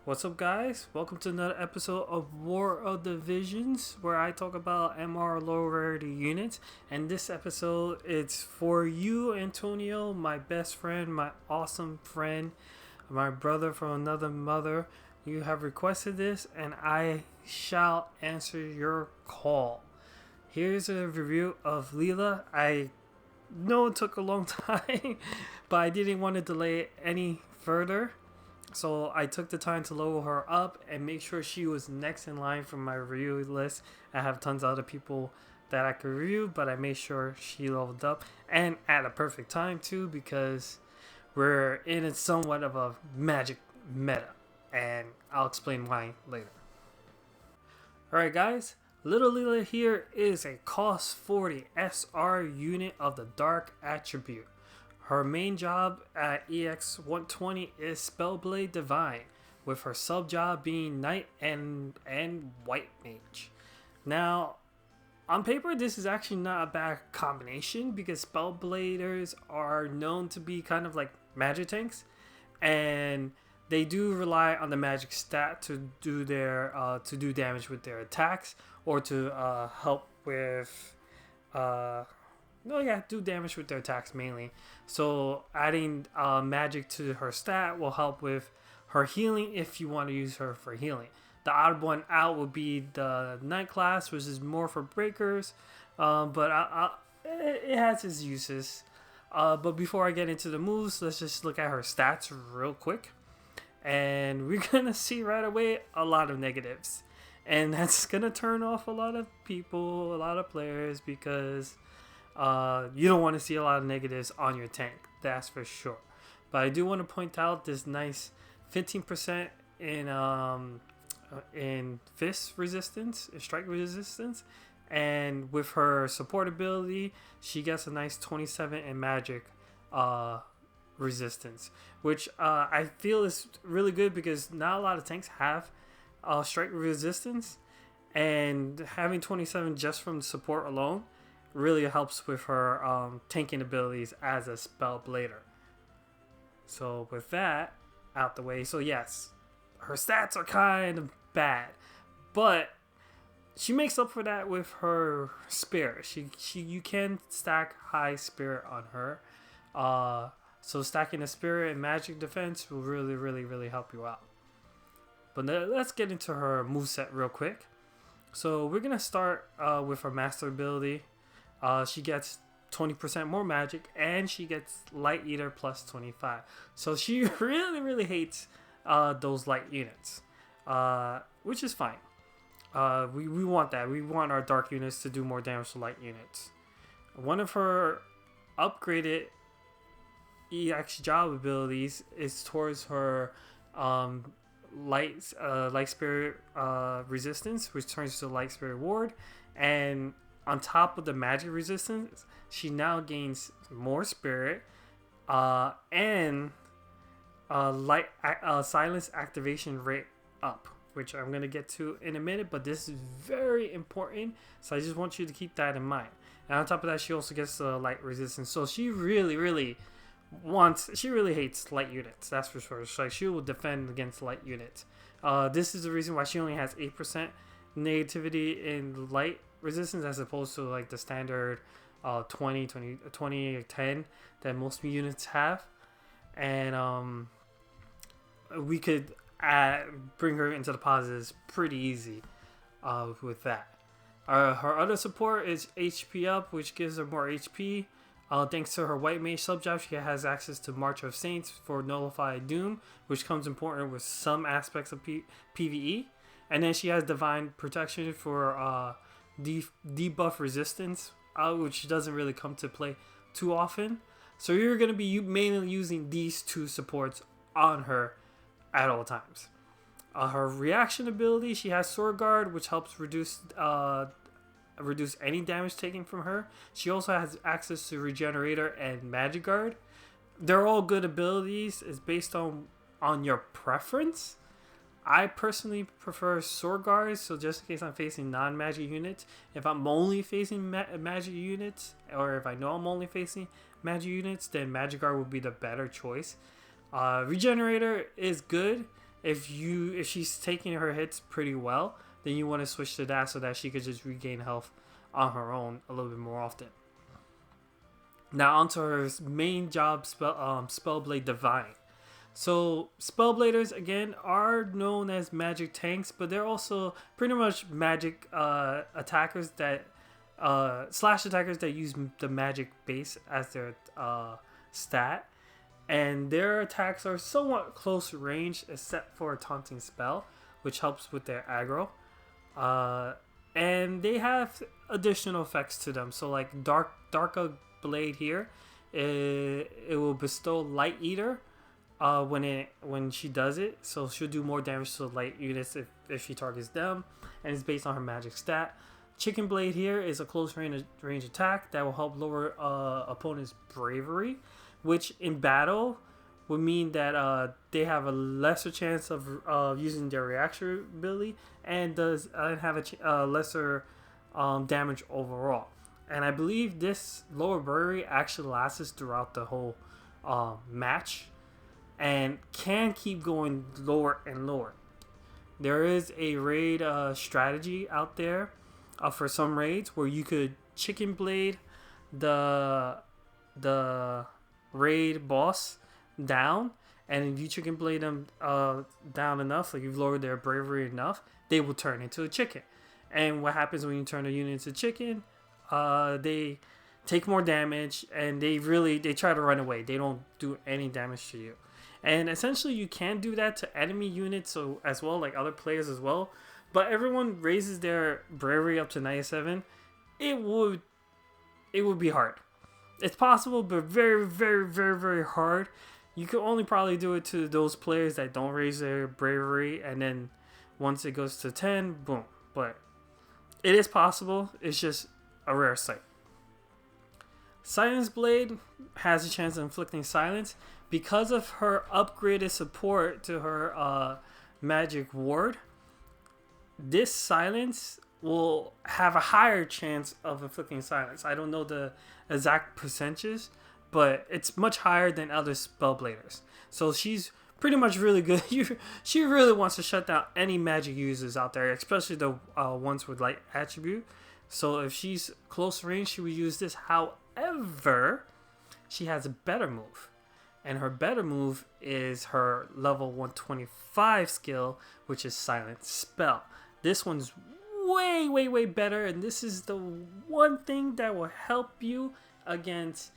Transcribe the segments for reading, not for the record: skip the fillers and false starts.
What's up, guys? Welcome to another episode of War of the Visions, where I talk about MR low rarity units. And this episode, it's for you, Antonio, my best friend, my awesome friend, my brother from another mother. You have requested this, and I shall answer your call. Here's a review of Leela. I know it took a long time, but I didn't want to delay it any further. So I took the time to level her up and make sure she was next in line for my review list. I have tons of other people that I could review, but I made sure she leveled up and at a perfect time too, because we're in a somewhat of a magic meta, and I'll explain why later. Alright guys, Little Leela here is a cost 40 SR unit of the Dark Attribute. Her main job at EX120 is Spellblade Divine, with her sub job being Knight and White Mage. Now, on paper, this is actually not a bad combination because Spellbladers are known to be kind of like magic tanks, and they do rely on the magic stat to do damage with their attacks or to help with do damage with their attacks mainly. So adding magic to her stat will help with her healing if you want to use her for healing. The odd one out would be the Knight class, which is more for breakers, but it has its uses. But before I get into the moves, let's just look at her stats real quick. And we're going to see right away a lot of negatives. And that's going to turn off a lot of people, a lot of players, because you don't want to see a lot of negatives on your tank, that's for sure. But I do want to point out this nice 15% in fist resistance, strike resistance, and with her support ability, she gets a nice 27 in magic resistance, which I feel is really good because not a lot of tanks have strike resistance, and having 27 just from support alone really helps with her tanking abilities as a Spellblader. So with that out the way, so yes, her stats are kind of bad, but she makes up for that with her spirit. You can stack high spirit on her. So stacking a spirit and magic defense will really help you out. But let's get into her moveset real quick. So we're gonna start with her master ability. She gets 20% more magic, and she gets Light Eater plus 25. So she really hates those light units, which is fine. We want that. We want our dark units to do more damage to light units. One of her upgraded EX job abilities is towards her light spirit resistance, which turns to light spirit ward, and on top of the magic resistance, she now gains more spirit and silence activation rate up, which I'm going to get to in a minute, but this is very important, so I just want you to keep that in mind. And on top of that, she also gets light resistance, so she really hates light units, that's for sure. So she will defend against light units. This is the reason why she only has 8% negativity in light resistance as opposed to like the standard 20 or 10 that most units have. And we could bring her into the positives pretty easy with that. Her other support is HP up, which gives her more HP. Thanks to her White Mage subjob, she has access to March of Saints for Nullified Doom, which comes important with some aspects of PvE. And then she has Divine Protection for debuff resistance, which doesn't really come to play too often. So you're going to be mainly using these two supports on her at all times. Her reaction ability, she has Sword Guard, which helps reduce any damage taken from her. She also has access to Regenerator and Magic Guard. They're all good abilities. It's based on your preference. I personally prefer Sword Guards, so just in case I'm facing non-magic units, if I'm only facing magic units, or if I know I'm only facing magic units, then Magic Guard would be the better choice. Regenerator is good if she's taking her hits pretty well, then you want to switch to that so that she could just regain health on her own a little bit more often. Now onto her main job, Spellblade Divine. So Spellbladers again are known as magic tanks, but they're also pretty much magic attackers that slash attackers that use the magic base as their stat, and their attacks are somewhat close range except for a taunting spell, which helps with their aggro. And they have additional effects to them. So like Darka Blade here, it will bestow Light Eater when she does it, so she'll do more damage to light units if she targets them, and it's based on her magic stat. Chicken Blade here is a close range attack that will help lower opponent's bravery, which in battle would mean that they have a lesser chance of using their reaction ability and have a lesser damage overall. And I believe this lower bravery actually lasts throughout the whole match and can keep going lower and lower. There is a raid strategy out there for some raids where you could chicken blade the raid boss down, and if you chicken blade them down enough, like you've lowered their bravery enough, they will turn into a chicken. And what happens when you turn a unit into chicken? They take more damage, and they try to run away. They don't do any damage to you. And essentially you can do that to enemy units so as well, like other players as well. But everyone raises their bravery up to 97. It would be hard. It's possible, but very, very, very, very hard. You could only probably do it to those players that don't raise their bravery, and then once it goes to 10, boom. But it is possible. It's just a rare sight. Silence Blade has a chance of inflicting silence because of her upgraded support to her magic ward. This silence will have a higher chance of inflicting silence. I don't know the exact percentages, but it's much higher than other Spellbladers. So she's pretty much really good. She really wants to shut down any magic users out there, especially the ones with light attribute. So if she's close range, she will use this. However, she has a better move. And her better move is her level 125 skill, which is Silent Spell. This one's way, way, way better. And this is the one thing that will help you against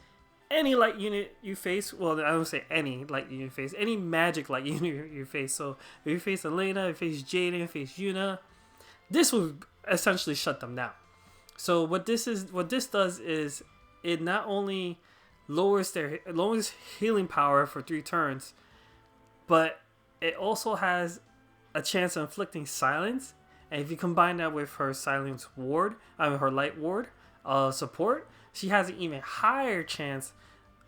any light unit you face. Well, I don't say any light unit you face. Any magic light unit you face. So if you face Elena, if you face Jaden, if you face Yuna, this will essentially shut them down. So what this does is it not only lowers healing power for 3 turns, but it also has a chance of inflicting silence. And if you combine that with her silence ward, her light ward support, she has an even higher chance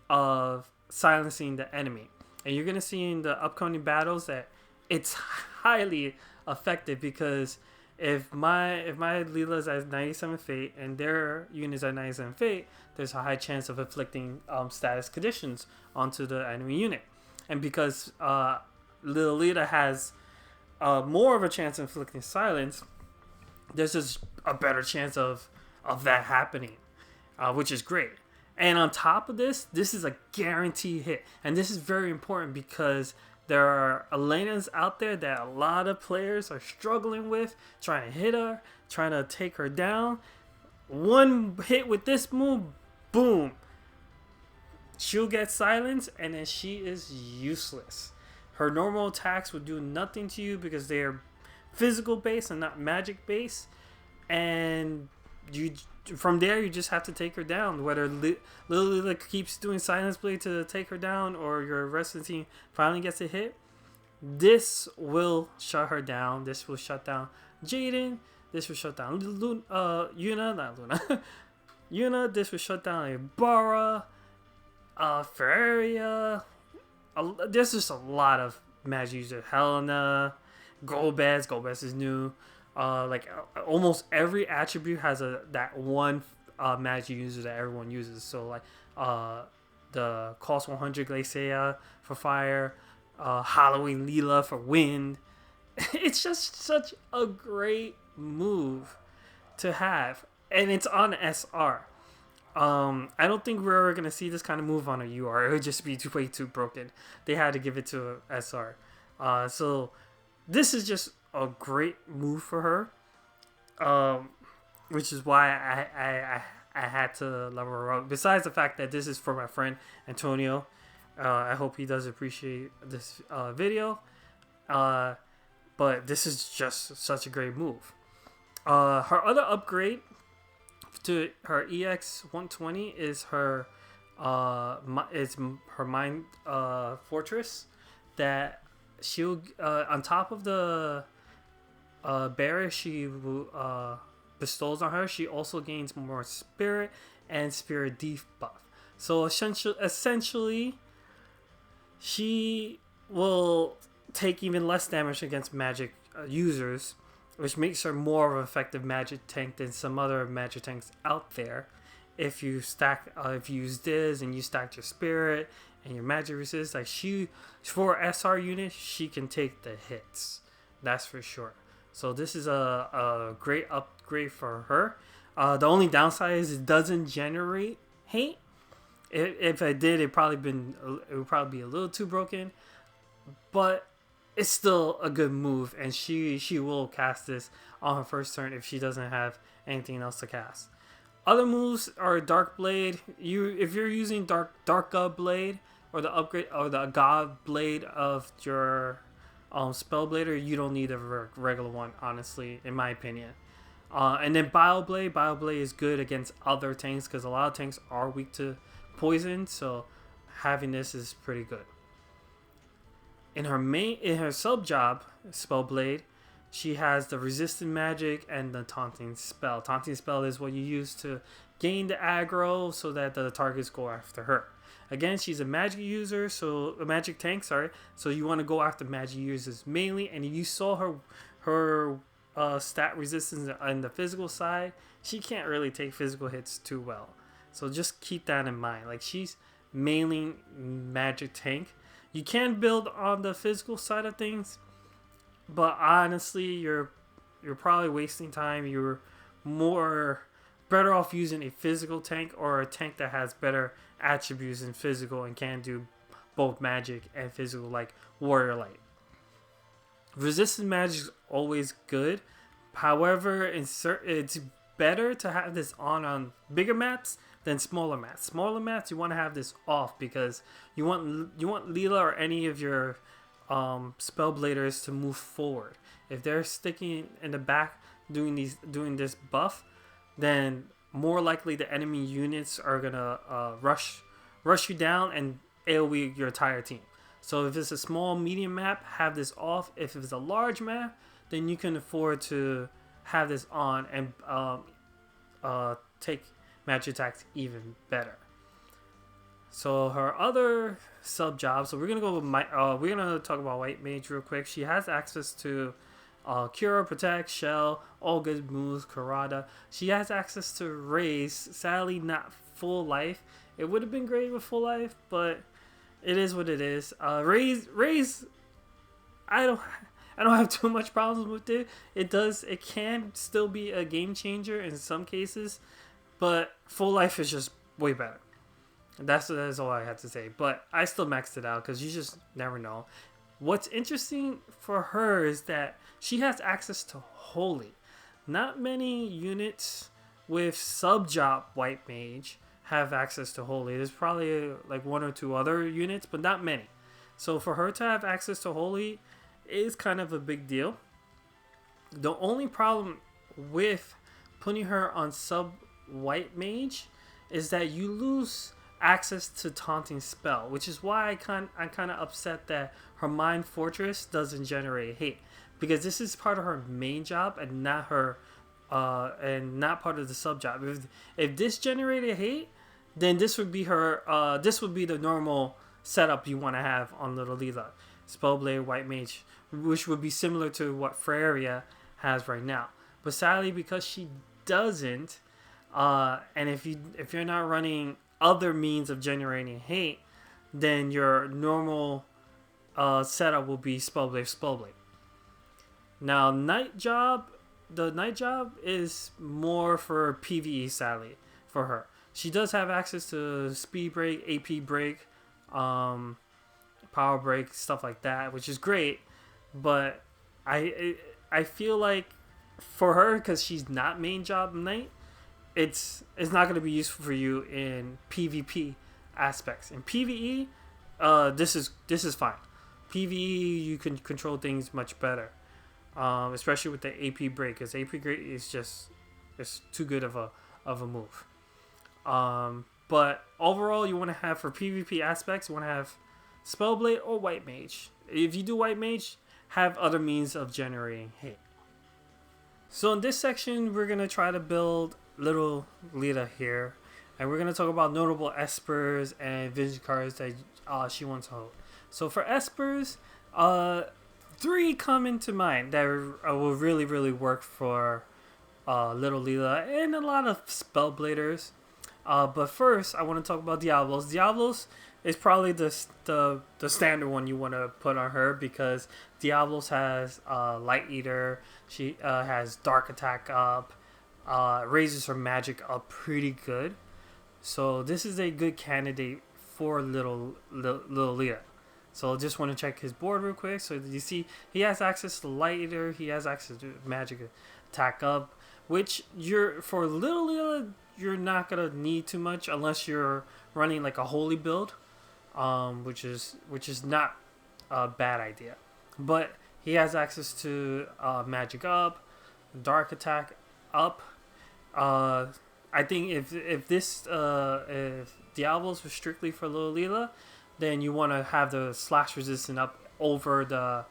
of silencing the enemy. And you're gonna see in the upcoming battles that it's highly effective, because if my Leela's at 97 fate and their units at 97 fate, there's a high chance of inflicting status conditions onto the enemy unit. And because Leela has more of a chance of inflicting silence, there's just a better chance of that happening, which is great. And on top of this is a guaranteed hit. And this is very important because there are Elenas out there that a lot of players are struggling with, trying to hit her, trying to take her down. One hit with this move, boom. She'll get silenced, and then she is useless. Her normal attacks will do nothing to you because they are physical based and not magic based. And from there, you just have to take her down. Whether Leela keeps doing Silence Blade to take her down, or your rest of the team finally gets a hit, this will shut her down. This will shut down Jaden. This will shut down Yuna, not Luna. Yuna. This will shut down Ibara, Fredericka. There's just a lot of magic users. Helena, Golbez. Golbez is new. Almost every attribute has that one magic user that everyone uses. So like the cost 100 Glacier for fire, Halloween Leela for wind. It's just such a great move to have, and it's on SR. I don't think we're ever gonna see this kind of move on a UR. It would just be way too broken. They had to give it to a SR. So this is just a great move for her. Which is why I had to level her up. Besides the fact that this is for my friend Antonio, I hope he does appreciate this video. But this is just such a great move. Her other upgrade to her EX120 is her mind fortress that she'll on top of the barrier she bestows on her. She also gains more spirit and spirit debuff. So essentially, she will take even less damage against magic users, which makes her more of an effective magic tank than some other magic tanks out there. If you use this and you stack your spirit and your magic resist, like for SR unit, she can take the hits. That's for sure. So this is a great upgrade for her. The only downside is it doesn't generate hate. If it did, it would probably be a little too broken. But it's still a good move, and she will cast this on her first turn if she doesn't have anything else to cast. Other moves are Dark Blade. If you're using Dark God Blade or the upgrade or the God Blade of your Spellblader, you don't need a regular one, honestly, in my opinion. And then Bioblade is good against other tanks because a lot of tanks are weak to poison, so having this is pretty good. In her sub job, Spellblade, she has the resistant magic and the taunting spell. Taunting spell is what you use to gain the aggro so that the targets go after her. Again, she's a magic user, so a magic tank, sorry. So you want to go after magic users mainly, and you saw her stat resistance on the physical side. She can't really take physical hits too well. So just keep that in mind. Like, she's mainly magic tank. You can build on the physical side of things, but honestly, you're probably wasting time. You're better off using a physical tank or a tank that has better attributes in physical and can do both magic and physical, like Warrior Light. Resistant magic is always good. However, it's better to have this on bigger maps than smaller maps. Smaller maps, you want to have this off because you want Leela or any of your Spellbladers to move forward. If they're sticking in the back doing this buff, then more likely the enemy units are gonna rush you down and AoE your entire team. So if it's a small, medium map, have this off. If it's a large map, then you can afford to have this on and take magic attacks even better. So her other sub jobs. So we're gonna go with we're gonna talk about White Mage real quick. She has access to Cure, Protect, Shell, all good moves, Karada. She has access to Raise. Sadly, not full life. It would have been great with full life, but it is what it is. Raise. I don't have too much problems with it. It can still be a game changer in some cases, but full life is just way better. That's all I had to say. But I still maxed it out because you just never know. What's interesting for her is that she has access to Holy. Not many units with sub-job White Mage have access to Holy. There's probably like one or two other units, but not many. So for her to have access to Holy is kind of a big deal. The only problem with putting her on sub-White Mage is that you lose access to Taunting Spell, which is why I'm kind of upset that her Mind Fortress doesn't generate hate, because this is part of her main job and not her not part of the sub job. If this generated hate, then this would be her this would be the normal setup you want to have on Little Leela, Spellblade, White Mage, which would be similar to what Fredericka has right now. But sadly, because she doesn't, and if you're not running other means of generating hate, then your normal setup will be Spellblade. Now, the night job is more for PvE, sadly, for her. She does have access to speed break, AP break, power break, stuff like that, which is great. But I feel like for her, because she's not main job night, it's not going to be useful for you in PvP aspects. In PvE, this is fine. PvE, you can control things much better, especially with the AP break, because AP break is just it's too good of a move. But overall, you want to have for PvP aspects, you want to have Spellblade or White Mage. If you do White Mage, have other means of generating hit. So in this section, we're gonna try to build little Leela here, and we're gonna talk about notable espers and vision cards that she wants to hold. So for espers, 3 come into mind that will really work for little Leela and a lot of Spellbladers. But first, I want to talk about Diablos. Diablos is probably the standard one you want to put on her, because Diablos has Light Eater. She has Dark Attack up, raises her magic up pretty good. So this is a good candidate for little Leela. So just want to check his board real quick. So you see he has access to Light Eater. He has access to magic attack up, which for little Leela, you're not gonna need too much unless you're running like a holy build, which is not a bad idea. But he has access to magic up, dark attack up. I think if Diablos was strictly for little Leela, then you want to have the slash resistance up over the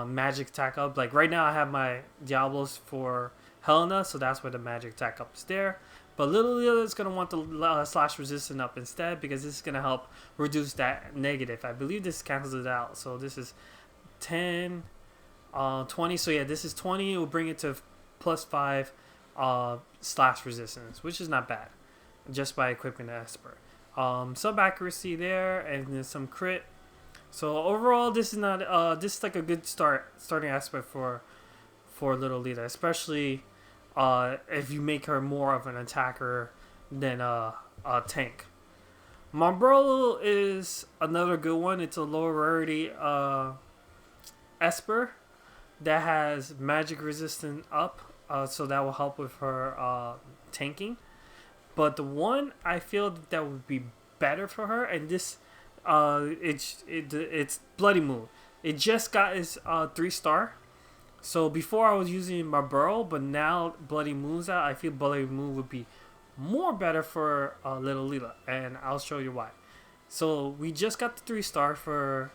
magic attack up. Like right now, I have my Diablos for Helena, so that's where the magic attack up is there. But little Leela is going to want the slash resistance up instead, because this is going to help reduce that negative. I believe this cancels it out. So this is 10, 20. So yeah, this is 20. It will bring it to +5 slash resistance, which is not bad, just by equipping the Esper. Some accuracy there, and then some crit. So overall, this is not this is like a good starting aspect for little Leela, especially if you make her more of an attacker than a tank. Mombrello is another good one. It's a lower rarity Esper that has magic resistance up, so that will help with her tanking. But the one I feel that would be better for her, and this it's Bloody Moon. It just got its 3-star. So before I was using my Burrow, but now Bloody Moon's out. I feel Bloody Moon would be more better for little Leela, and I'll show you why. So we just got the 3-star for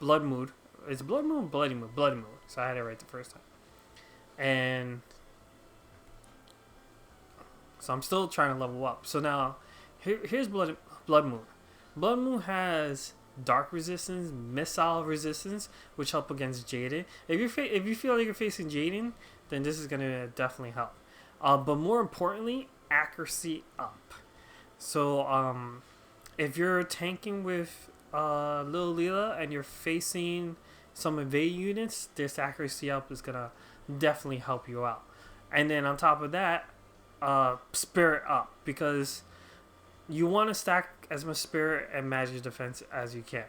Blood Moon. It's Blood Moon, Bloody Moon, Bloody Moon. So I had it right the first time, and so I'm still trying to level up. So now here's Blood Moon. Blood Moon has dark resistance, missile resistance, which help against Jaden. If you feel like you're facing Jaden, then this is gonna definitely help. But more importantly, accuracy up. So if you're tanking with little Leela and you're facing some invade units, this accuracy up is gonna definitely help you out. And then on top of that, spirit up, because you want to stack as much spirit and magic defense as you can.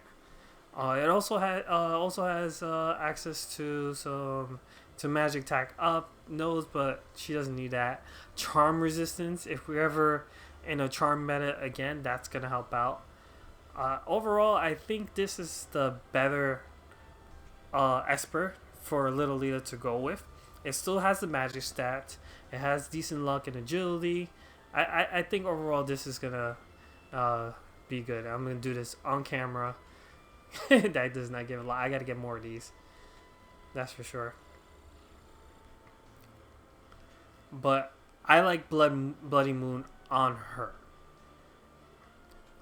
It also has access to magic attack up nose, but she doesn't need that. Charm resistance, if we're ever in a charm meta again, that's gonna help out. Overall, I think this is the better Esper for little Leela to go with. It still has the magic stats. It has decent luck and agility. I think overall this is gonna be good. I'm gonna do this on camera. That does not give a lot. I gotta get more of these. That's for sure. But I like Bloody Moon on her.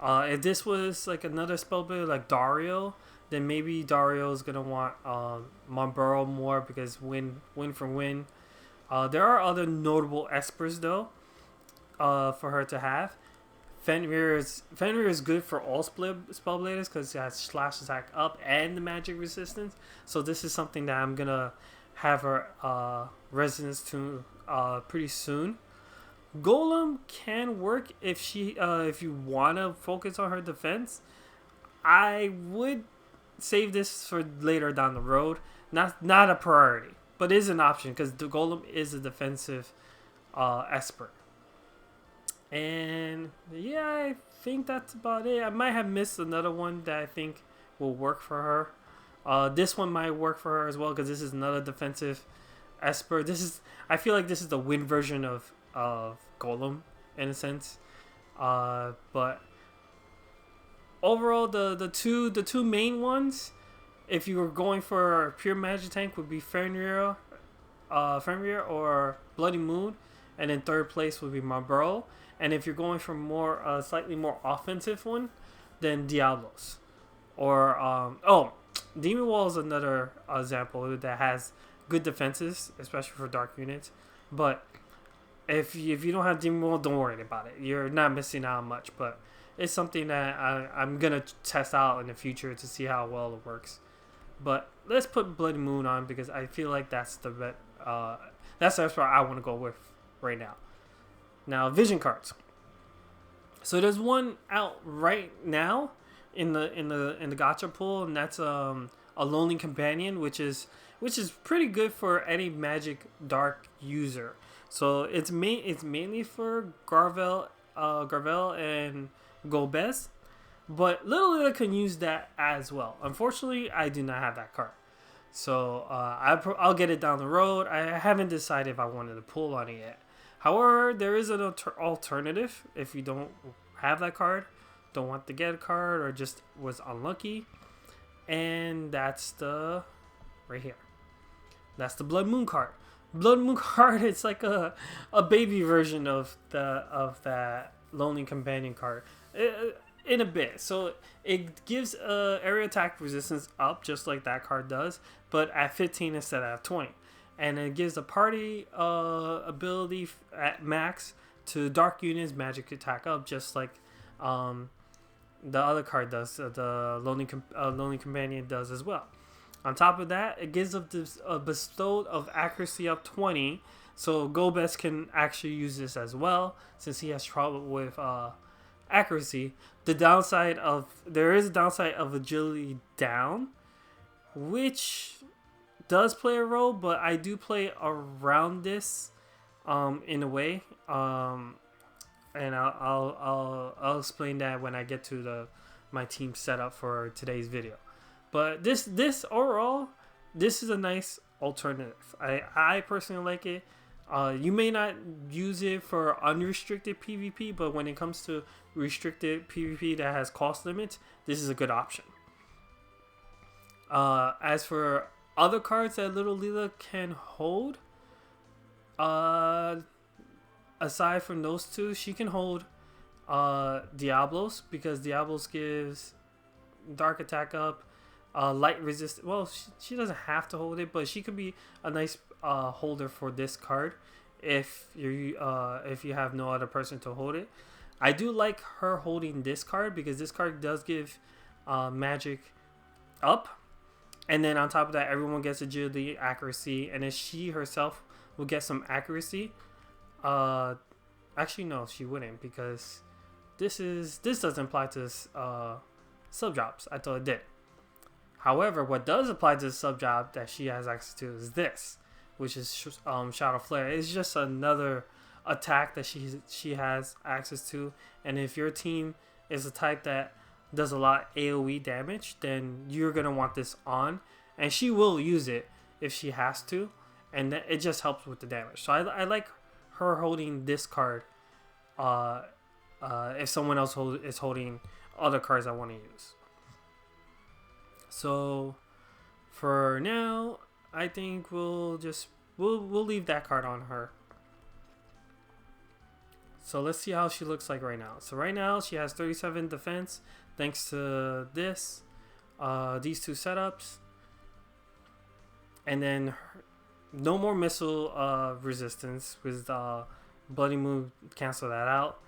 If this was like another spell build like Dario, then maybe Dario is gonna want Monburo more, because win for win. There are other notable espers though, for her to have. Fenrir is good for all spellbladers because it has slash attack up and the magic resistance. So this is something that I'm gonna have her resonance to pretty soon. Golem can work if you wanna focus on her defense. I would save this for later down the road. Not a priority, but is an option because the Golem is a defensive esper. And yeah, I think that's about it. I might have missed another one that I think will work for her. This one might work for her as well because this is another defensive esper. I feel like this is the win version of Golem in a sense. But overall, the two main ones, if you were going for a pure magic tank, would be Fenrir or Bloody Moon, and in third place would be Marlboro. And if you're going for more slightly more offensive one, then Diablos. Or Demon Wall is another example that has good defenses, especially for dark units. But if you don't have Demon Wall, don't worry about it. You're not missing out on much, but it's something that I'm gonna test out in the future to see how well it works. But let's put Bloody Moon on because I feel like that's the that's what I want to go with right now. Now, vision cards. So there's one out right now in the gacha pool, and that's a Lonely Companion, which is pretty good for any Magic Dark user. So it's mainly for Garvel and Golbez, but Little Leela can use that as well. Unfortunately, I do not have that card, so I'll get it down the road. I haven't decided if I wanted to pull on it yet. However, there is an alternative if you don't have that card, don't want to get a card, or just was unlucky, and that's right here. That's the Blood Moon card. Blood Moon card, it's like a baby version of that Lonely Companion card in a bit. So it gives area attack resistance up just like that card does, but at 15 instead of 20. And it gives a party ability at max to dark units, magic attack up, just like the other card does. The Lonely Companion does as well. On top of that, it gives up this bestowed of accuracy up 20. So Golbez can actually use this as well since he has trouble with accuracy. There is a downside of agility down, which does play a role, but I do play around this in a way, and I'll explain that when I get to my team setup for today's video. But this overall, this is a nice alternative. I personally like it. You may not use it for unrestricted PvP, but when it comes to restricted PvP that has cost limits, this is a good option. As for other cards that Little Leela can hold, aside from those two, she can hold Diablos, because Diablos gives dark attack up, light resist. Well, she doesn't have to hold it, but she could be a nice holder for this card if you have no other person to hold it. I do like her holding this card because this card does give magic up. And then on top of that, everyone gets agility, accuracy, and then she herself will get some accuracy. Actually, no, she wouldn't, because this doesn't apply to sub jobs. I thought it did. However, what does apply to the sub job that she has access to is this, which is Shadow Flare. It's just another attack that she has access to, and if your team is a type that does a lot AoE damage, then you're gonna want this on, and she will use it if she has to, and it just helps with the damage. So I like her holding this card if someone else is holding other cards I want to use. So for now, I think we'll leave that card on her. So let's see how she looks like right now. So right now she has 37 defense thanks to these two setups, and then no more missile resistance with Bloody Moon, cancel that out.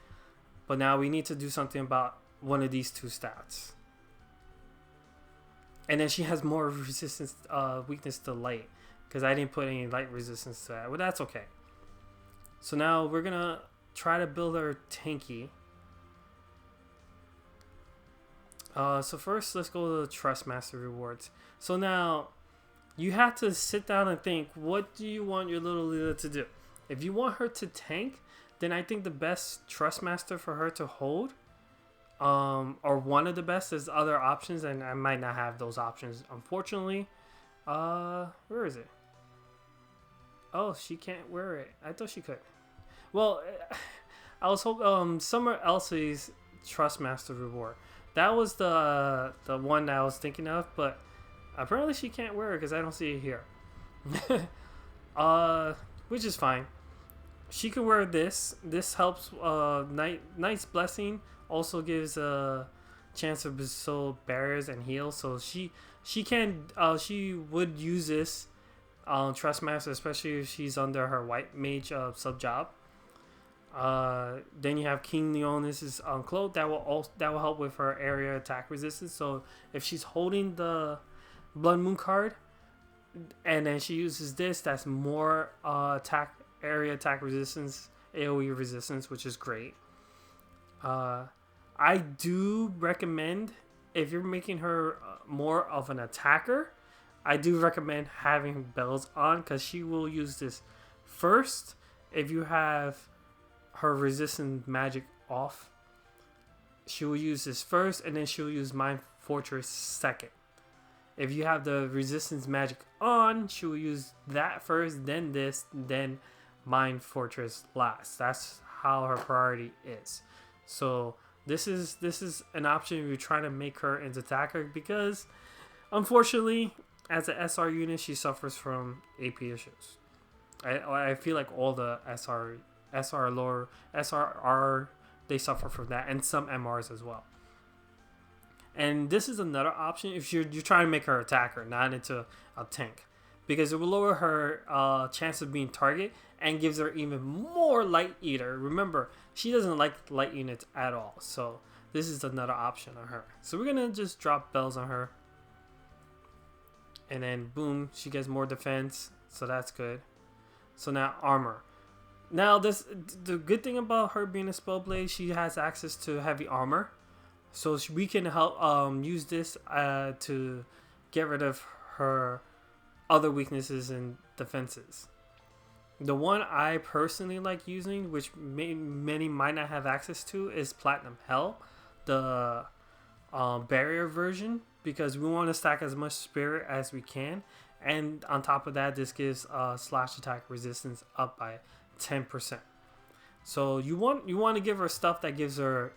But now we need to do something about one of these two stats. And then she has more resistance, weakness to light, because I didn't put any light resistance to that. But that's okay. So now we're gonna try to build our tanky. So first, let's go to the Trust Master rewards. So now, you have to sit down and think, what do you want your little Leela to do? If you want her to tank, then I think the best Trust Master for her to hold, or one of the best, is other options, and I might not have those options, unfortunately. Where is it? Oh, she can't wear it. I thought she could. Well, I was hoping Summer Elsie's Trust Master reward. That was the one that I was thinking of, but apparently she can't wear it because I don't see it here. Which is fine. She can wear this. This helps. Knight's Blessing also gives a chance to bestow barriers and heal. So she would use this Trust Master, especially if she's under her White Mage sub job. Then you have King Leonis' Cloak that will help with her area attack resistance. So if she's holding the Blood Moon card, and then she uses this, that's more area attack resistance, AoE resistance, which is great. I do recommend, if you're making her more of an attacker, I do recommend having bells on, because she will use this first if you have her resistance magic off. She will use this first, and then she'll use Mind Fortress second. If you have the resistance magic on, she will use that first, then this, then Mind Fortress last. That's how her priority is. So this is an option if you're trying to make her into attacker, because unfortunately, as an SR unit, she suffers from AP issues. I feel like all the SRR, they suffer from that, and some MRs as well. And this is another option if you're trying to make her attacker, not into a tank, because it will lower her chance of being target and gives her even more light eater. Remember, she doesn't like light units at all, so this is another option on her. So we're gonna just drop bells on her, and then boom, she gets more defense, so that's good. So now armor. Now the good thing about her being a Spellblade, she has access to heavy armor, so we can help use this to get rid of her other weaknesses and defenses. The one I personally like using, which many might not have access to, is Platinum Hell, the barrier version, because we want to stack as much spirit as we can, and on top of that, this gives slash attack resistance up by 10%. So you want to give her stuff that gives her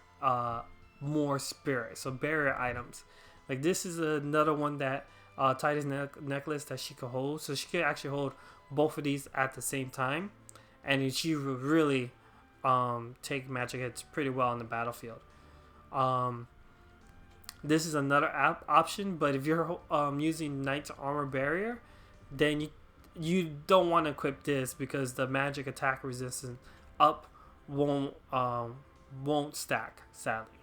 more spirit. So barrier items, like this is another one that Titus necklace that she could hold. So she could actually hold both of these at the same time, and she will really take magic hits pretty well on the battlefield. This is another option, but if you're using Knight's Armor Barrier, then you don't want to equip this, because the magic attack resistance up won't stack, sadly.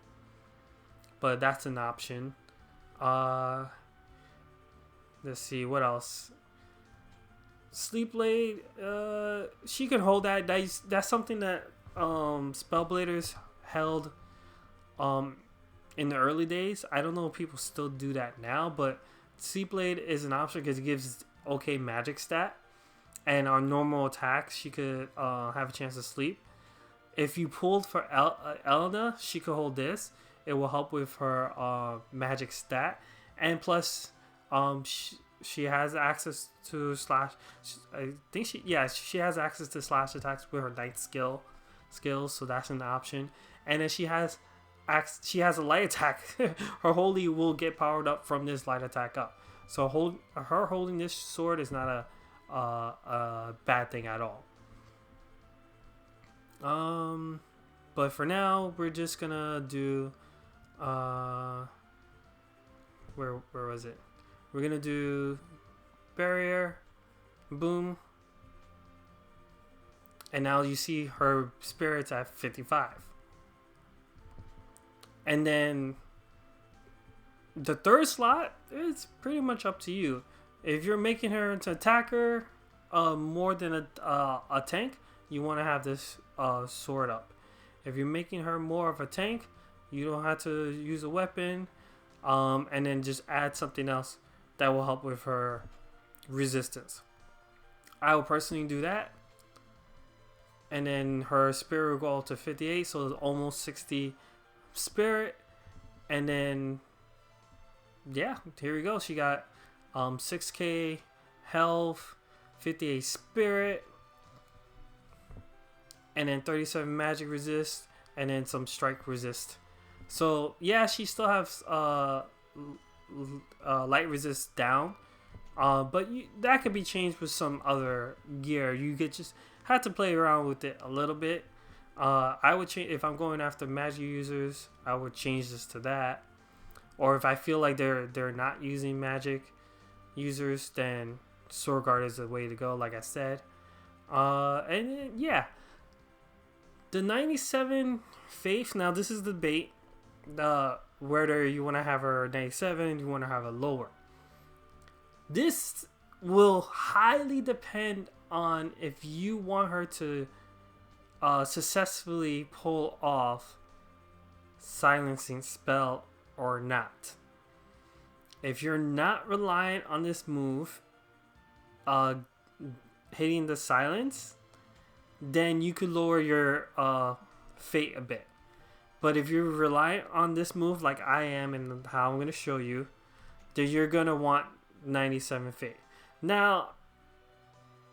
But that's an option. Let's see what else. Sleep Blade, she can hold that. That's something that Spellbladers held in the early days. I don't know if people still do that now, but Sleep Blade is an option because it gives okay magic stat, and on normal attacks she could have a chance to sleep. If you pulled for Elena, she could hold this. It will help with her magic stat, and plus she has access to slash. I think she has access to slash attacks with her Knight skills, so that's an option. And then she has a light attack. Her holy will get powered up from this light attack up. So her holding this sword is not a bad thing at all. But for now, we're just gonna do where was it? We're gonna do barrier, boom, and now you see her spirit's at 55. And then the third slot, it's pretty much up to you. If you're making her into attacker more than a tank, you want to have this sword up. If you're making her more of a tank, you don't have to use a weapon, and then just add something else that will help with her resistance. I will personally do that. And then her spirit will go up to 58, so it's almost 60 spirit. And then, yeah, here we go. She got 6k health, 58 spirit, and then 37 magic resist, and then some strike resist. So yeah, she still has light resist down, but that could be changed with some other gear. You could just have to play around with it a little bit. I would change if I'm going after magic users. I would change this to that, or if I feel like they're not using magic users, then sword guard is the way to go. Like I said, and then, yeah, the 97 faith. Now this is the debate. Whether you want to have her 97, you want to have her lower. This will highly depend on if you want her to successfully pull off silencing spell or not. If you're not reliant on this move hitting the silence, then you could lower your fate a bit. But if you're reliant on this move like I am and how I'm going to show you, then you're going to want 97 fate. Now,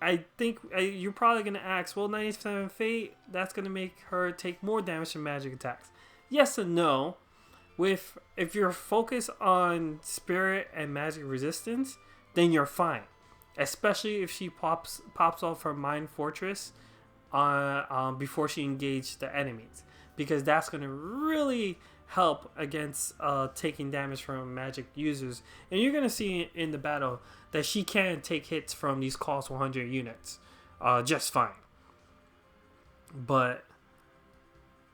I think you're probably going to ask, well, 97 fate, that's going to make her take more damage from magic attacks. Yes and no. If you're focused on spirit and magic resistance, then you're fine. Especially if she pops off her mind fortress before she engaged the enemies. Because that's going to really help against taking damage from magic users. And you're going to see in the battle that she can take hits from these cost 100 units just fine. But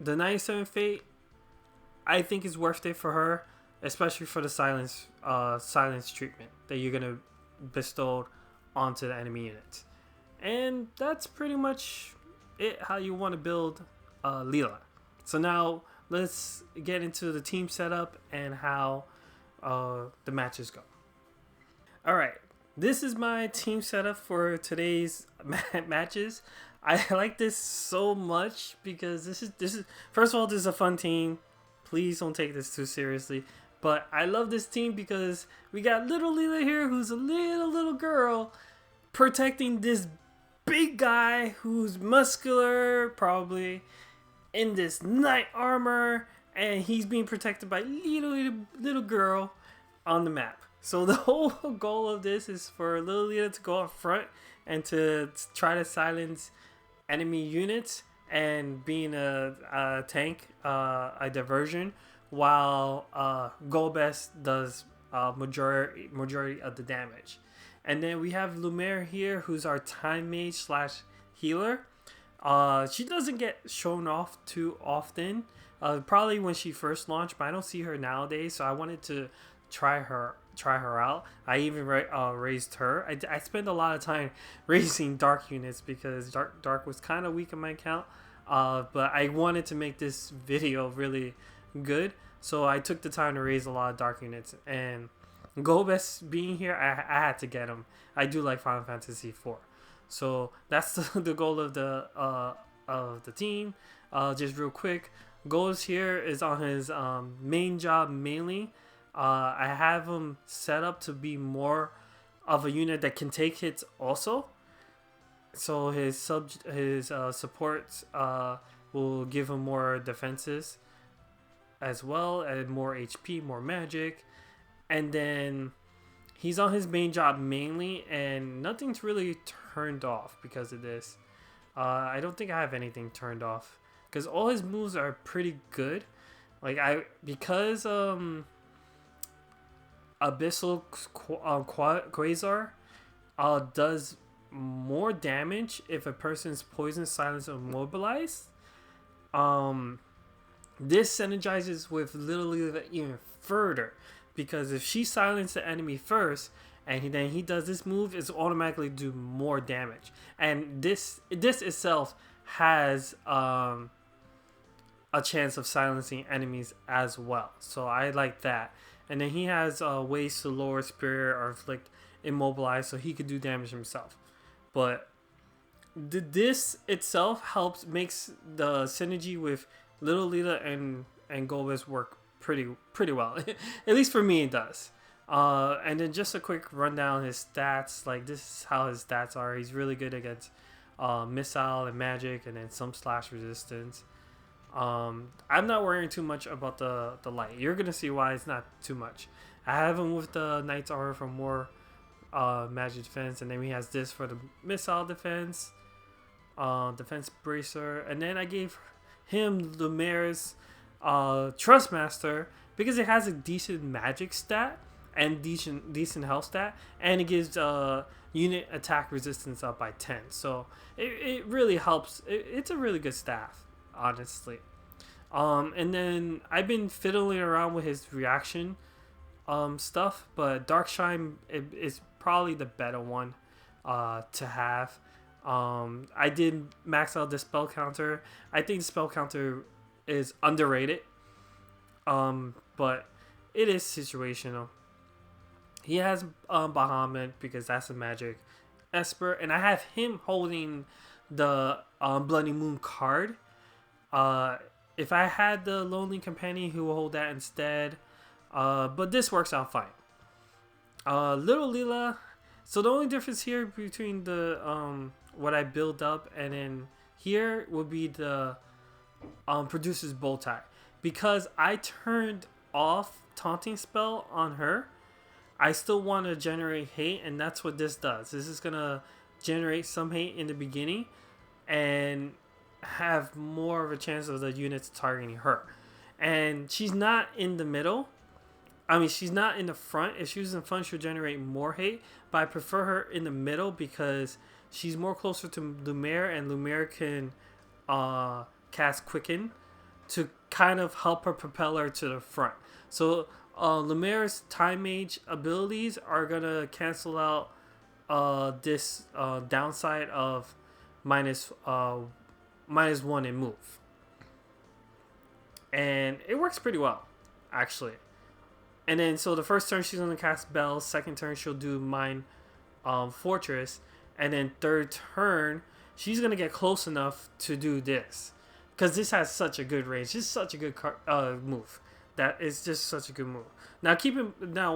the 97 fate, I think is worth it for her, especially for the silence treatment that you're going to bestow onto the enemy units. And that's pretty much it, how you want to build Leela. So now let's get into the team setup and how the matches go. All right, this is my team setup for today's matches. I like this so much because this is first of all, this is a fun team. Please don't take this too seriously. But I love this team because we got little Leela here, who's a little girl, protecting this big guy who's muscular, probably in this knight armor, and he's being protected by little girl on the map. So the whole goal of this is for little Leela to go up front and to try to silence enemy units and being a tank, a diversion, while Golbez does majority of the damage. And then we have Lumiere here, who's our time mage / healer. She doesn't get shown off too often, probably when she first launched, but I don't see her nowadays, so I wanted to try her out. I even raised her. I spent a lot of time raising dark units because dark was kind of weak in my account, but I wanted to make this video really good, so I took the time to raise a lot of dark units. And Golbez being here, I had to get him. I do like Final Fantasy IV. So that's the goal of the team. Just real quick, Golbez here is on his main job mainly. I have him set up to be more of a unit that can take hits also. So his supports will give him more defenses as well, and more HP, more magic. And then he's on his main job mainly, and nothing's really turned off because of this. I don't think I have anything turned off because all his moves are pretty good. Because Abyssal Quasar does more damage if a person's poison, silence, or immobilized. This synergizes with Little Leela even further, because if she silences the enemy first and then he does this move, it's automatically do more damage. And this itself has a chance of silencing enemies as well. So I like that. And then he has ways to lower spirit or inflict immobilize, so he could do damage himself. But this itself makes the synergy with Little Leela and Golbez work pretty well. At least for me, it does. And then just a quick rundown his stats. Like, this is how his stats are. He's really good against missile and magic, and then some slash resistance. I'm not worrying too much about the light. You're gonna see why it's not too much. I have him with the Knight's Aura for more magic defense, and then he has this for the missile defense, defense bracer, and then I gave him Lumiere's Trustmaster because it has a decent magic stat and decent health stat, and it gives unit attack resistance up by 10. So it really helps. It's a really good staff, honestly. And then I've been fiddling around with his reaction stuff, but Darkshine is probably the better one to have. I did max out the spell counter. I think the spell counter is underrated, but it is situational. He has Bahamut because that's a magic Esper, and I have him holding the Bloody Moon card. If I had the Lonely Companion, he will hold that instead. But this works out fine. Little Leela. So the only difference here between the what I build up and then here would be the producer's bow tie, because I turned off taunting spell on her. I still want to generate hate, and that's what this does. This is gonna generate some hate in the beginning and have more of a chance of the units targeting her. And she's not in the middle. I mean, she's not in the front. If she was in front, she'll generate more hate. But I prefer her in the middle because she's more closer to Lumiere, and Lumiere can cast Quicken to kind of help her propel her to the front. So Lumiere's Time Mage abilities are going to cancel out this downside of -1 in move. And it works pretty well, actually. And then, so the first turn she's going to cast Bells. Second turn she'll do Mine Fortress. And then third turn, she's going to get close enough to do this. Because this has such a good range. This is such a good move. That is just such a good move. Now,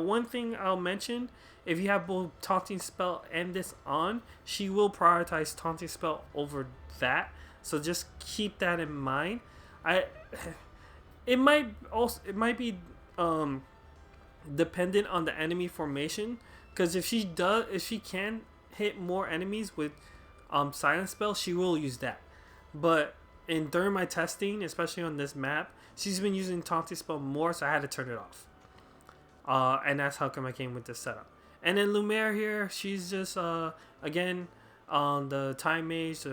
one thing I'll mention, if you have both Taunting Spell and this on, she will prioritize Taunting Spell over that. So just keep that in mind. It might be dependent on the enemy formation, because if she can hit more enemies with Silent Spell, she will use that. But during my testing, especially on this map, she's been using Taunting Spell more, so I had to turn it off. And that's how come I came with this setup. And then Lumiere here, she's just again on the Time Mage,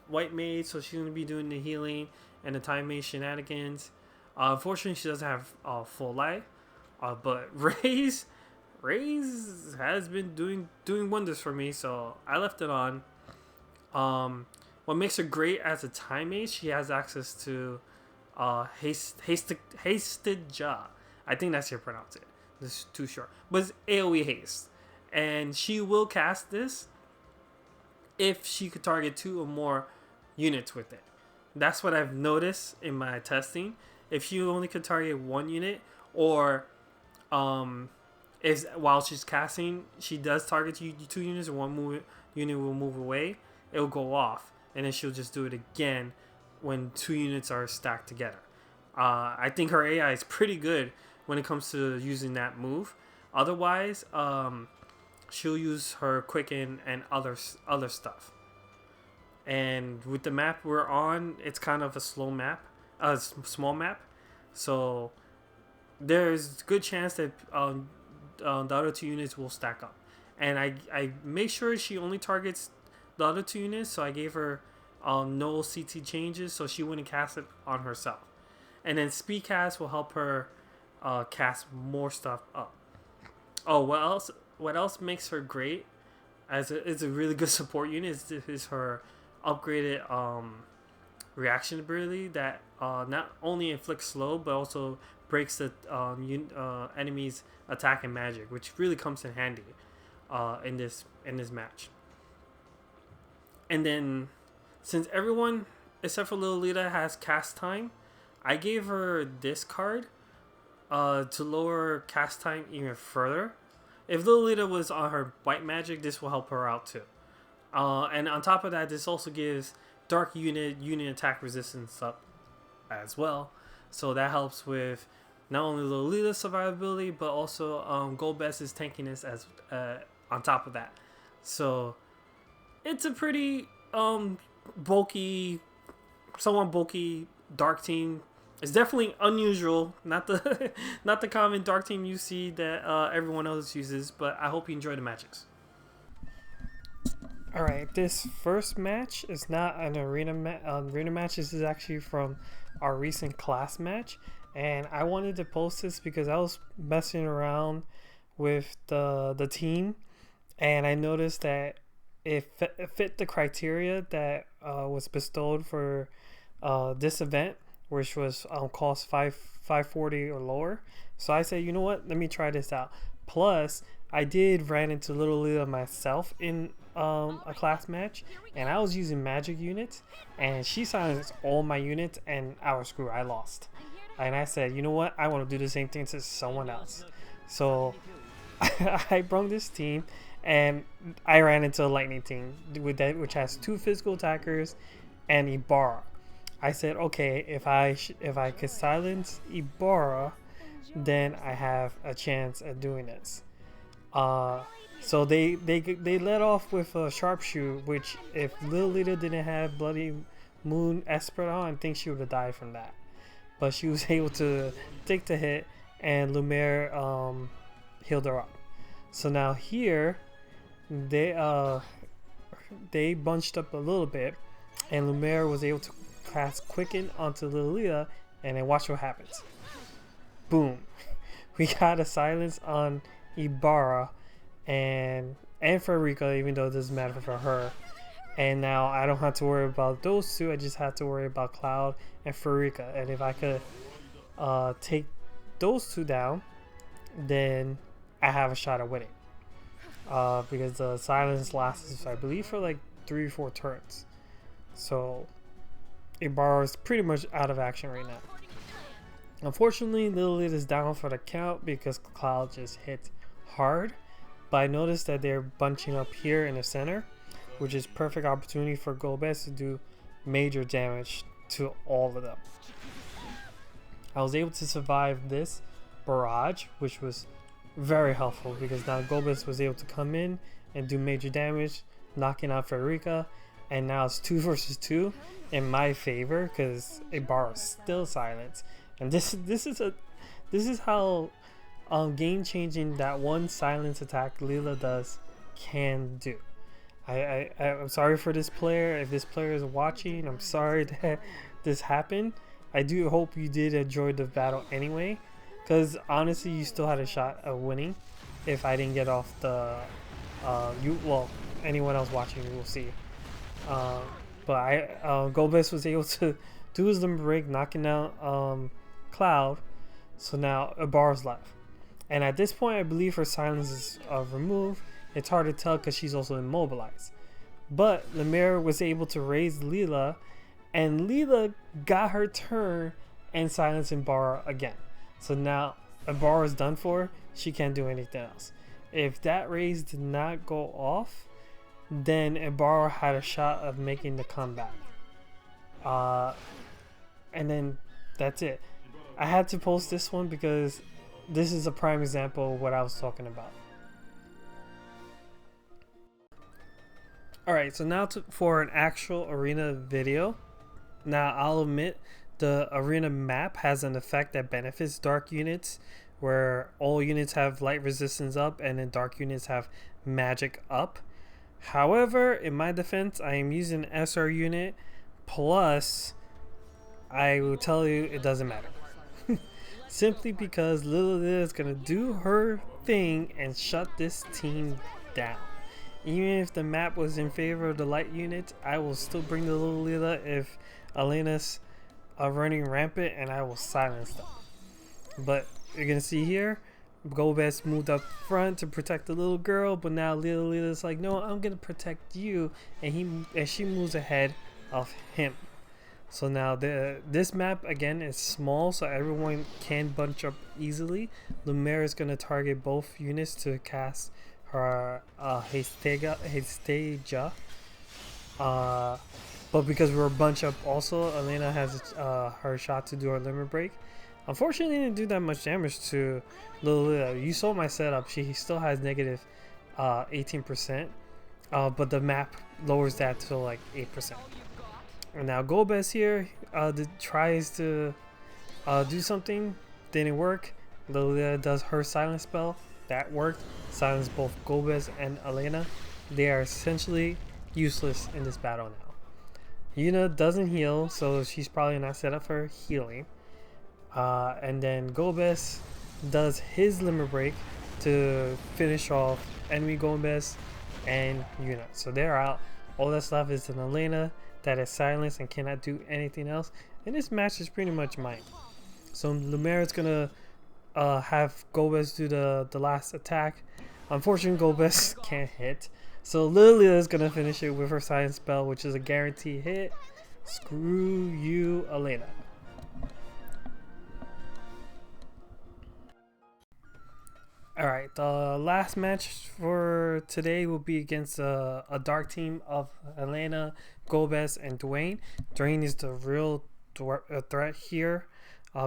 white mage, so she's gonna be doing the healing and the Time Mage shenanigans. Unfortunately, she doesn't have full life, but Raze has been doing wonders for me, so I left it on. What makes her great as a Time Mage, she has access to hasted jaw. I think that's how you pronounce it. This is too short, but it's AoE haste, and she will cast this if she could target 2 or more units with it. That's what I've noticed in my testing. If you only could target 1 unit, or while she's casting, she does target 2 units, and 1 unit will move away, it will go off, and then she'll just do it again when 2 units are stacked together. I think her AI is pretty good when it comes to using that move. Otherwise, she'll use her Quicken and other stuff. And with the map we're on, it's kind of a small map. So there's good chance that the other 2 units will stack up. And I make sure she only targets the other 2 units, so I gave her no CT changes, so she wouldn't cast it on herself. And then speed cast will help her cast more stuff up. Oh, what else makes her great as is a really good support unit is her upgraded reaction ability that not only inflicts slow but also breaks the enemy's attack and magic, which really comes in handy in this match. And then since everyone except for Leela has cast time, I gave her this card to lower cast time even further. If Leela was on her white magic, this will help her out too. And on top of that, this also gives dark unit attack resistance up as well. So that helps with not only Leela's survivability, but also Golbez's tankiness as on top of that. So it's a pretty bulky, somewhat bulky dark team. It's definitely unusual, not the not the common dark team you see that everyone else uses. But I hope you enjoy the matches. All right, this first match is not an arena match. This is actually from our recent class match, and I wanted to post this because I was messing around with the team, and I noticed that it fit the criteria that was bestowed for this event, which was cost 540 or lower. So I said, you know what? Let me try this out. Plus, I did ran into Little Leela myself in a class match, and I was using magic units, and she silenced all my units, and I was screwed. I lost, and I said, you know what? I want to do the same thing to someone else. So I brought this team, and I ran into a lightning team with that, which has 2 physical attackers and Ibara. I said, okay, if I could silence Ibara, then I have a chance at doing this. So they let off with a sharpshoot, which if Lil Leela didn't have Bloody Moon Esprit on, I think she would have died from that. But she was able to take the hit, and Lumiere healed her up. So now here, they bunched up a little bit, and Lumiere was able to cast Quicken onto Lil Leela, and then watch what happens. Boom. We got a silence on Ibara and Fredericka, even though it doesn't matter for her. And now I don't have to worry about those two. I just have to worry about Cloud and Fredericka. And if I could take those two down, then I have a shot at winning. Because the silence lasts, I believe, for like 3 or 4 turns. So Ibara is pretty much out of action right now. Unfortunately, Little Leela is down for the count because Cloud just hit hard. But I noticed that they're bunching up here in the center, which is perfect opportunity for Golbez to do major damage to all of them. I was able to survive this barrage, which was very helpful because now Golbez was able to come in and do major damage, knocking out Fredericka, and now it's 2 versus 2 in my favor because Ibara is still silenced. And this is how game changing that one silence attack Leela does can do. I'm sorry for this player. If this player is watching, I'm sorry that this happened. I do hope you did enjoy the battle anyway, because honestly you still had a shot of winning if I didn't get off the anyone else watching will see. But Golbez was able to do his limber break, knocking out Cloud. So now Ibara's left, and at this point I believe her silence is removed. It's hard to tell because she's also immobilized, but Lumiere was able to raise Leela, and Leela got her turn and silenced Ibara again. So now Ibara is done for. She can't do anything else. If that raise did not go off, then Ibara had a shot of making the comeback. And then that's it. I had to post this one because this is a prime example of what I was talking about. Alright, so now for an actual arena video. Now I'll admit the arena map has an effect that benefits dark units, where all units have light resistance up and then dark units have magic up. However, in my defense, I am using an SR unit plus I will tell you it doesn't matter. Simply because Leela is gonna do her thing and shut this team down. Even if the map was in favor of the light unit, I will still bring the little Leela if Elena's running rampant, and I will silence them. But you're gonna see here, Golbez moved up front to protect the little girl, but now Leela's like, no, I'm gonna protect you, and she moves ahead of him. So now this map again is small, so everyone can bunch up easily. Lumiere is gonna target both units to cast her Hesteja. But because we're a bunch up also, Elena has her shot to do her limit break. Unfortunately, didn't do that much damage to Leela. You saw my setup. She still has negative 18%, but the map lowers that to like 8%. And now Golbez here tries to do something. Didn't work. Leela does her silence spell. That worked. Silenced both Golbez and Elena. They are essentially useless in this battle now. Yuna doesn't heal, so she's probably not set up for healing. And then Golbez does his limit break to finish off enemy Golbez and Yuna. So they're out. All that's left is an Elena that is silenced and cannot do anything else. And this match is pretty much mine. So Lumiere is gonna have Golbez do the last attack. Unfortunately, Golbez can't hit. So Leela is gonna finish it with her silence spell, which is a guaranteed hit. Screw you, Elena. Alright, the last match for today will be against a dark team of Helena, Golbez, and Duane. Duane is the real threat here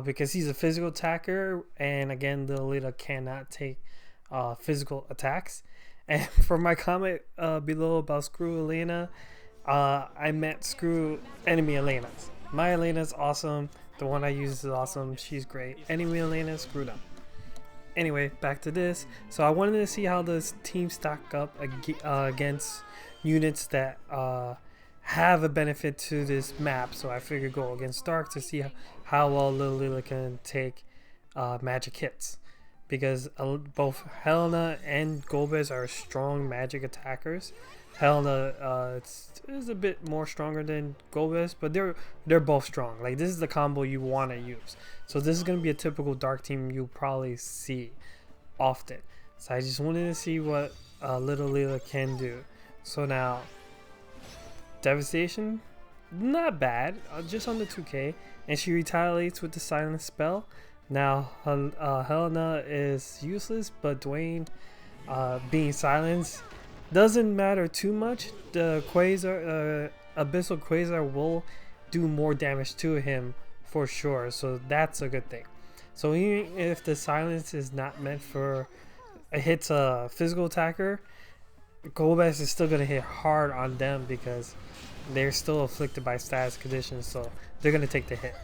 because he's a physical attacker, and again, the Leela cannot take physical attacks. And for my comment below about screw Elena, I meant screw enemy Elenas. My Elena's awesome. The one I use is awesome. She's great. Enemy Elena, screw them. Anyway, back to this. So I wanted to see how this team stack up against units that have a benefit to this map. So I figured go against Dark to see how well Leela can take magic hits. Because both Helena and Golbez are strong magic attackers. Helena is a bit more stronger than Golbez, but they're both strong. Like, this is the combo you want to use. So this is going to be a typical dark team you probably see often. So I just wanted to see what little Leela can do. So now, Devastation, not bad, just under 2k, and she retaliates with the silence spell. Now Helena is useless, but Duane being silenced doesn't matter too much. The Quasar, Abyssal Quasar will do more damage to him for sure, so that's a good thing. So even if the silence is not meant for hits a physical attacker, Golbez is still gonna hit hard on them because they're still afflicted by status conditions, so they're gonna take the hit.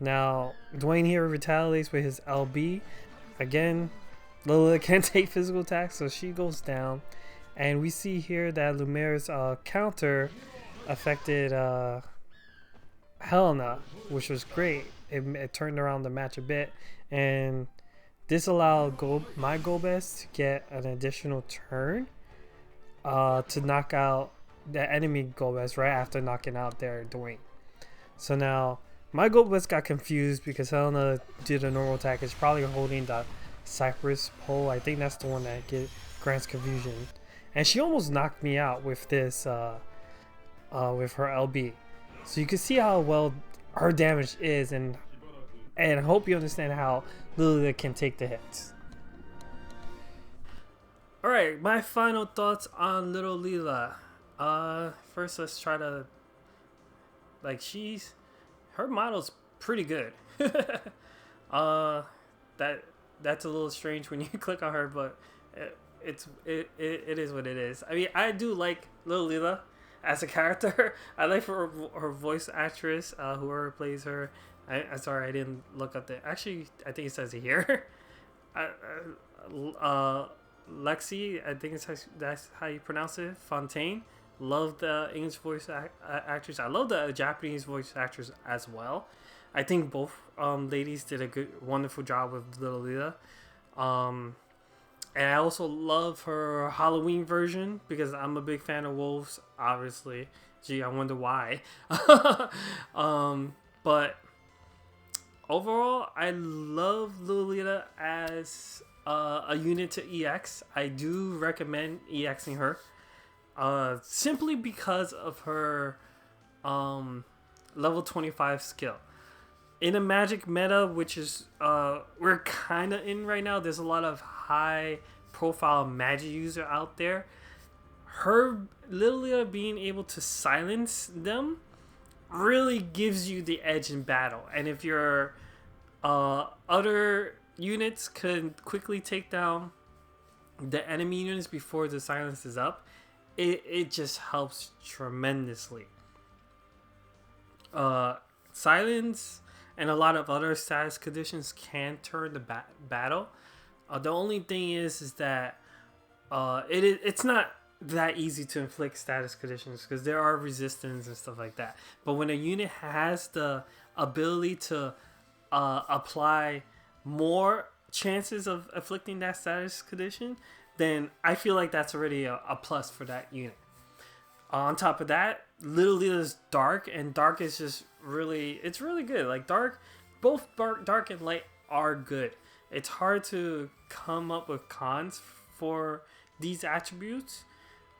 Now Duane here retaliates with his LB. Again, Leela can't take physical attacks, so she goes down. And we see here that Lumiere's counter affected Helena, which was great. It turned around the match a bit, and this allowed my Golbez to get an additional turn to knock out the enemy Golbez right after knocking out their Duane. So now my Golbez got confused because Helena did a normal attack. It's probably holding the Cypress pole. I think that's the one that grants confusion. And she almost knocked me out with this, with her LB. So you can see how well her damage is, and I hope you understand how Leela can take the hits. Alright, my final thoughts on little Leela. First let's try to, like, her model's pretty good. That's a little strange when you click on her, but it is what it is. I mean, I do like little Leela as a character. I like her voice actress, whoever plays her. I'm sorry, I didn't look up the. Actually, I think it says it here. Lexi, I think that's how you pronounce it. Fontaine. Love the English voice actors. I love the Japanese voice actors as well. I think both ladies did a wonderful job with Little Leela. And I also love her Halloween version because I'm a big fan of wolves, obviously. Gee, I wonder why. But overall, I love Leela as a unit to EX. I do recommend EXing her. Simply because of her level 25 skill. In a magic meta, which is we're kind of in right now, there's a lot of high profile magic user out there. Her Lilia being able to silence them really gives you the edge in battle. And if your other units can quickly take down the enemy units before the silence is up, it just helps tremendously. Silence and a lot of other status conditions can turn the battle. The only thing is that it's not that easy to inflict status conditions because there are resistance and stuff like that. But when a unit has the ability to apply more chances of afflicting that status condition, then I feel like that's already a plus for that unit. On top of that, Little Leela's dark, and dark is just it's really good. Like both dark and light are good. It's hard to come up with cons for these attributes,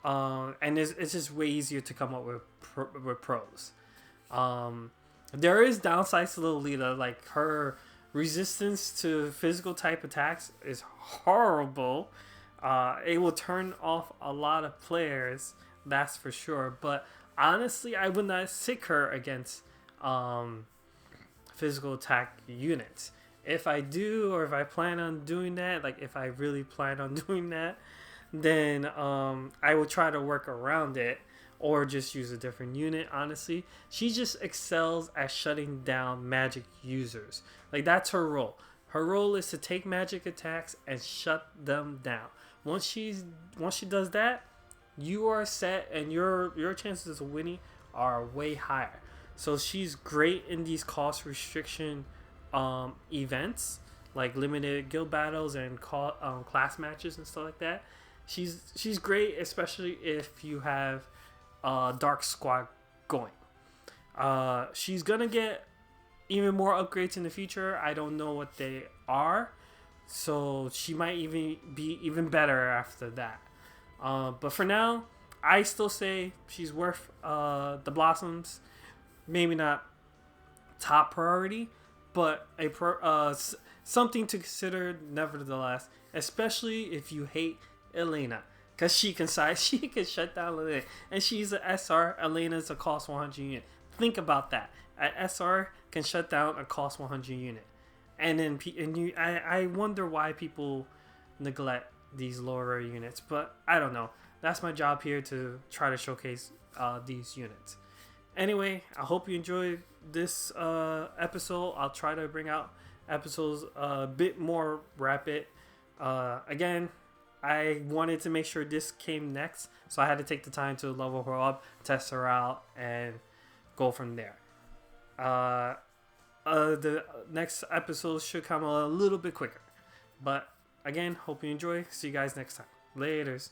and it's just way easier to come up with pros. There is downsides to Little Leela, like her resistance to physical type attacks is horrible. It will turn off a lot of players, that's for sure. But honestly, I would not sick her against physical attack units. If I do, or if I plan on doing that, like if I really plan on doing that, then I will try to work around it or just use a different unit. Honestly, she just excels at shutting down magic users. Like that's her role. Her role is to take magic attacks and shut them down. Once she does that, you are set, and your chances of winning are way higher. So she's great in these cost restriction events, like limited guild battles and class matches and stuff like that. She's great, especially if you have Dark Squad going. She's gonna get even more upgrades in the future. I don't know what they are, so she might even be even better after that. But for now, I still say she's worth the blossoms. Maybe not top priority, but something to consider nevertheless. Especially if you hate Elena, because she can shut down Elena, and she's an SR. Elena's a cost 100 unit. Think about that. An SR can shut down a cost 100 unit, and then I wonder why people neglect these lower units, but I don't know. That's my job here, to try to showcase these units. Anyway, I hope you enjoyed this episode. I'll try to bring out episodes a bit more rapid. Again, I wanted to make sure this came next, so I had to take the time to level her up, test her out, and go from there. The next episode should come a little bit quicker. But again, hope you enjoy. See you guys next time. Laters.